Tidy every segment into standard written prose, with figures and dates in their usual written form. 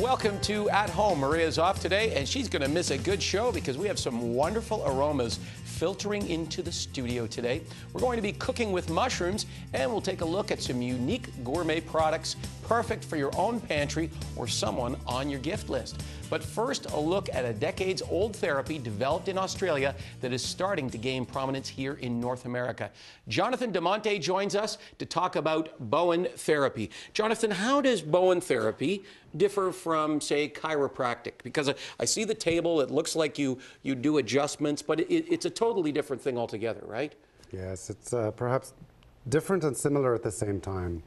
Welcome to At Home. Maria's off today, and she's going to miss a good show because we have some wonderful aromas filtering into the studio today. We're going to be cooking with mushrooms, and we'll take a look at some unique gourmet products perfect for your own pantry or someone on your gift list. But first, a look at a decades-old therapy developed in Australia that is starting to gain prominence here in North America. Jonathan DeMonte joins us to talk about Bowen therapy. Jonathan, how does Bowen therapy differ from, say, chiropractic? Because I see the table, it looks like you do adjustments, but it's a totally different thing altogether, right? Yes, it's perhaps different and similar at the same time.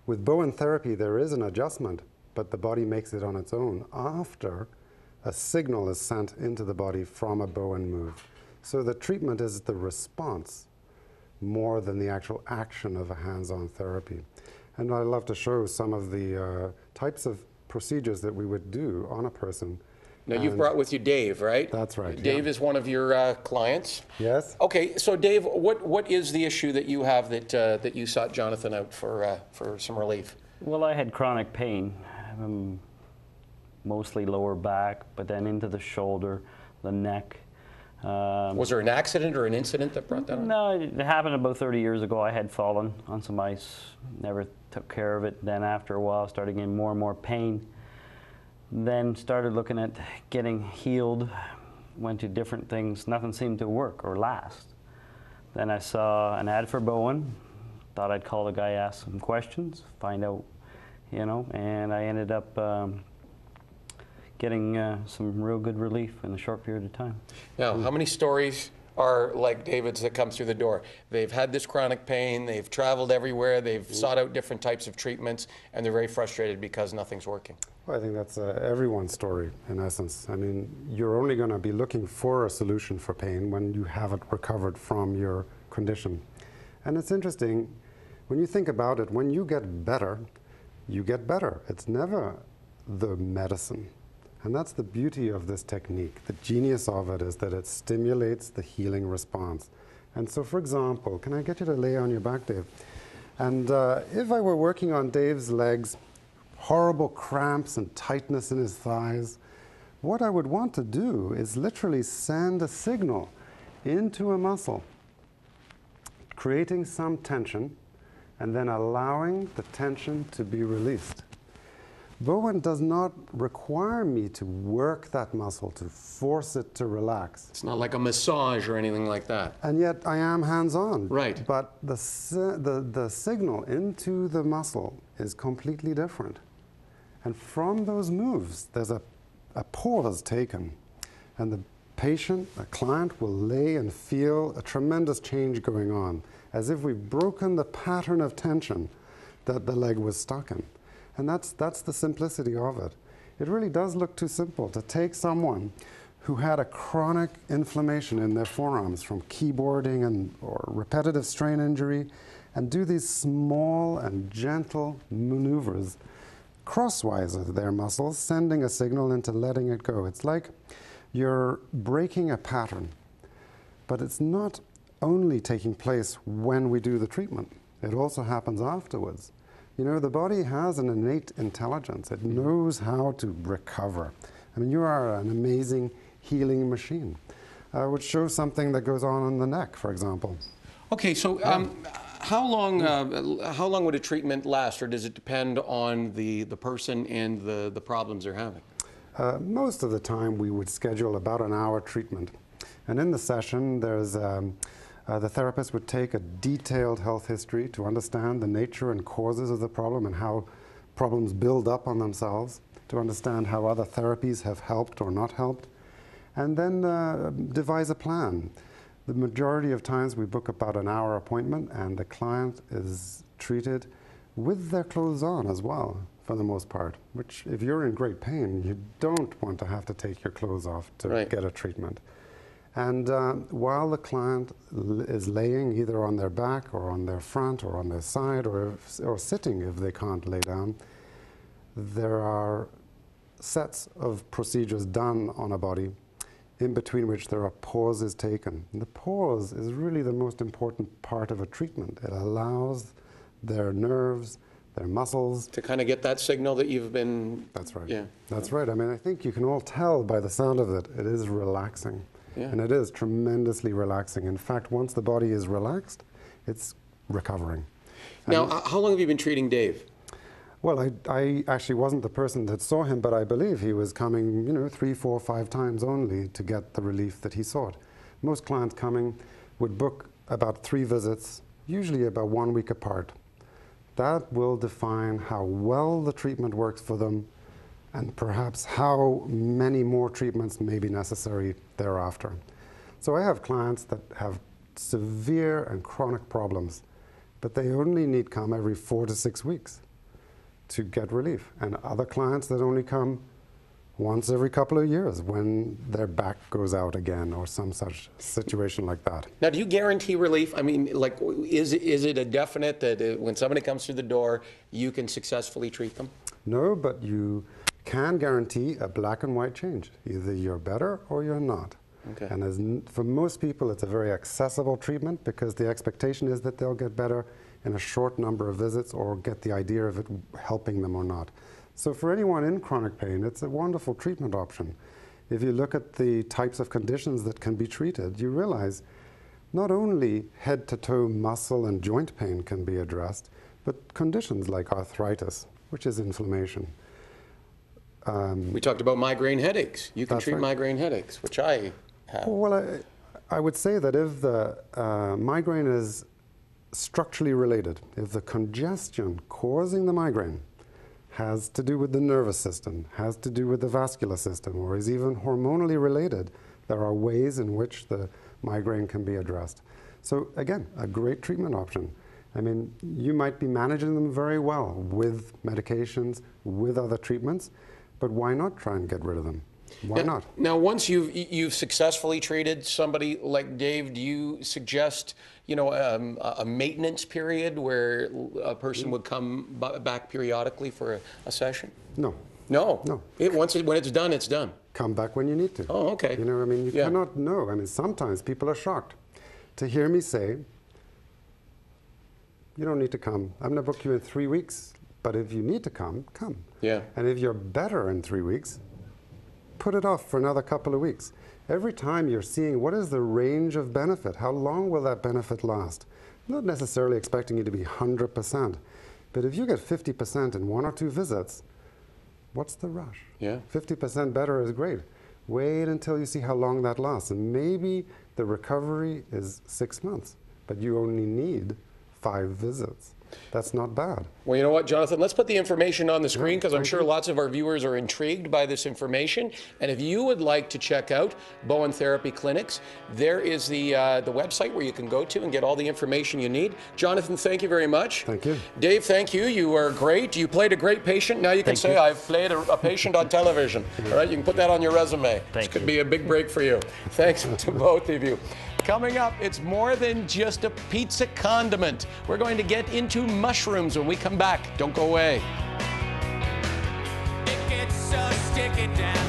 With Bowen therapy, there is an adjustment, but the body makes it on its own after a signal is sent into the body from a Bowen move. So the treatment is the response more than the actual action of a hands-on therapy. And I'd love to show some of the types of procedures that we would do on a person. Now, you've brought with you Dave, right? That's right. Dave is one of your clients. Yes. Okay, so Dave, what is the issue that you have that you sought Jonathan out for some relief? Well, I had chronic pain, mostly lower back, but then into the shoulder, the neck. Was there an accident or an incident that brought that on? No, it happened about 30 years ago. I had fallen on some ice, never took care of it. Then after a while, started getting more and more pain. Then started looking at getting healed, went to different things. Nothing seemed to work or last. Then I saw an ad for Bowen. Thought I'd call the guy, ask some questions, find out, and I ended up getting some real good relief in a short period of time. Now, how many stories are like David's that come through the door? They've had this chronic pain, they've traveled everywhere, they've sought out different types of treatments, and they're very frustrated because nothing's working. Well, I think that's everyone's story, in essence. I mean, you're only going to be looking for a solution for pain when you haven't recovered from your condition. And it's interesting, when you think about it, when you get better, you get better. It's never the medicine. And that's the beauty of this technique. The genius of it is that it stimulates the healing response. And so, for example, can I get you to lay on your back, Dave? And if I were working on Dave's legs, horrible cramps and tightness in his thighs, what I would want to do is literally send a signal into a muscle, creating some tension, and then allowing the tension to be released. Bowen does not require me to work that muscle, to force it to relax. It's not like a massage or anything like that. And yet I am hands-on. Right. But the signal into the muscle is completely different. And from those moves, there's a pause taken. And the patient, the client, will lay and feel a tremendous change going on, as if we've broken the pattern of tension that the leg was stuck in. And that's the simplicity of it. It really does look too simple to take someone who had a chronic inflammation in their forearms from keyboarding or repetitive strain injury and do these small and gentle maneuvers crosswise of their muscles, sending a signal into letting it go. It's like you're breaking a pattern, but it's not only taking place when we do the treatment. It also happens afterwards. You know, the body has an innate intelligence. It knows how to recover. I mean, you are an amazing healing machine, which shows something that goes on in the neck, for example. Okay, so how long would a treatment last, or does it depend on the person and the problems they're having? Most of the time, we would schedule about an hour treatment. And in the session, there's the therapist would take a detailed health history to understand the nature and causes of the problem and how problems build up on themselves, to understand how other therapies have helped or not helped, and then devise a plan. The majority of times we book about an hour appointment, and the client is treated with their clothes on as well, for the most part, which if you're in great pain, you don't want to have to take your clothes off to get a treatment. And while the client is laying either on their back or on their front or on their side or sitting if they can't lay down, there are sets of procedures done on a body in between which there are pauses taken. And the pause is really the most important part of a treatment. It allows their nerves, their muscles. To kind of get that signal that you've been... That's right. Yeah. That's right. I mean, I think you can all tell by the sound of it, it is relaxing. Yeah. And it is tremendously relaxing. In fact, once the body is relaxed, it's recovering. Now, how long have you been treating Dave? Well, I actually wasn't the person that saw him, but I believe he was coming, you know, 3, 4, 5 times only to get the relief that he sought. Most clients coming would book about 3 visits, usually about 1 week apart. That will define how well the treatment works for them and perhaps how many more treatments may be necessary thereafter. So I have clients that have severe and chronic problems, but they only need come every 4 to 6 weeks to get relief. And other clients that only come once every couple of years when their back goes out again or some such situation like that. Now, do you guarantee relief? I mean, like, is it a definite that when somebody comes through the door, you can successfully treat them? No, but you can guarantee a black and white change. Either you're better or you're not. Okay. And for most people, it's a very accessible treatment because the expectation is that they'll get better in a short number of visits or get the idea of it helping them or not. So for anyone in chronic pain, it's a wonderful treatment option. If you look at the types of conditions that can be treated, you realize not only head-to-toe muscle and joint pain can be addressed, but conditions like arthritis, which is inflammation. We talked about migraine headaches. You can That's treat right. migraine headaches, which I have. Well, I would say that if the migraine is structurally related, if the congestion causing the migraine has to do with the nervous system, has to do with the vascular system, or is even hormonally related, there are ways in which the migraine can be addressed. So again, a great treatment option. I mean, you might be managing them very well with medications, with other treatments, but why not try and get rid of them? Why not? Now, once you've successfully treated somebody like Dave, do you suggest, you know, a maintenance period where a person would come back periodically for a session? No. No. No. When it's done, it's done. Come back when you need to. Oh, okay. You know, I mean, you Yeah. cannot know. I mean, sometimes people are shocked to hear me say, you don't need to come. I'm going to book you in 3 weeks, but if you need to come, come. Yeah. And if you're better in 3 weeks, put it off for another couple of weeks. Every time you're seeing what is the range of benefit, how long will that benefit last? I'm not necessarily expecting you to be 100%, but if you get 50% in 1 or 2 visits, what's the rush? Yeah. 50% better is great. Wait until you see how long that lasts, and maybe the recovery is 6 months, but you only need 5 visits. That's not bad. Well, you know what, Jonathan? Let's put the information on the screen because I'm thank sure you. lots of our viewers are intrigued by this information. And if you would like to check out Bowen Therapy Clinics, there is the website where you can go to and get all the information you need. Jonathan, thank you very much. Thank you. Dave, thank you. You are great. You played a great patient. Now you can say, I've played a patient on television. All right, you can put that on your resume. This could be a big break for you. Thanks to both of you. Coming up, it's more than just a pizza condiment. We're going to get into mushrooms when we come back. Don't go away. It gets so sticky down.